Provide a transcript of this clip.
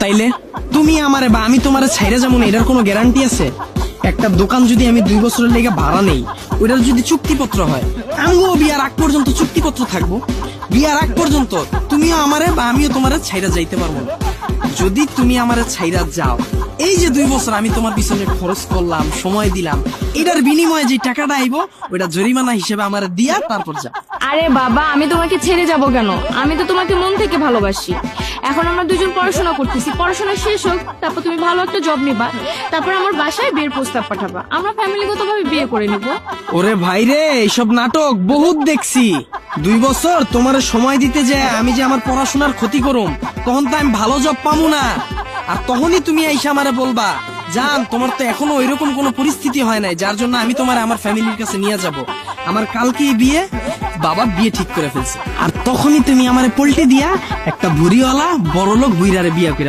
তাইলে তুমি আমারে বা আমি তোমারে ছাইরা যেমন এটার কোনো গ্যারান্টি আছে? একটা দোকান যদি আমি 2 বছরের লেগে ভাড়া নেই, ওইটার যদি চুক্তিপত্র হয়, আমিও বিয়ার আগ পর্যন্ত চুক্তিপত্র থাকবো। বিয়ার আগ পর্যন্ত তুমিও আমারে বা আমিও তোমারে ছাইরা যাইতে পারবো না। যদি তুমি আমারে ছাইরা যাও, এই যে 2 বছর আমি তোমার পিছনে খরচ করলাম, সময় দিলাম, এটার বিনিময়ে যে টাকাটা আইবো ওইটা জরিমানা হিসেবে আমারে দিয়া তারপর যা। আরে বাবা, আমি তোমাকে ছেড়ে যাব কেন? আমি তো তোমাকে মন থেকে ভালোবাসি। এখন আমরা দুজন পড়াশোনা করতেছি, পড়াশোনা শেষ হোক, তারপর তুমি ভালো একটা জব নিবা, তারপর আমার বাসায় বিয়ের প্রস্তাব পাঠাবা, আমরা ফ্যামিলিগতভাবে বিয়ে করে নিব। ওরে ভাই রে, এইসব নাটক বহুত দেখছি। 2 বছর তোমার সময় দিতে যায় আমি যে আমার পড়াশোনার ক্ষতি করুম, তখন তো আমি ভালো জব পামু না। আর তখনই তুমি আইসা আমারে বলবা, জান তোমার তো এখনো ওইরকম কোনো পরিস্থিতি হয় নাই যার জন্য আমি তোমার আমার ফ্যামিলির কাছে নিয়ে যাব। আমার কালকেই বিয়ে, বাবা বিয়ে ঠিক করে ফেলছে। আর তখনই তুমি আমারে পল্টে দিয়া একটা ভুড়িওয়ালা বড়লোক বুইরারে বিয়ে কইরা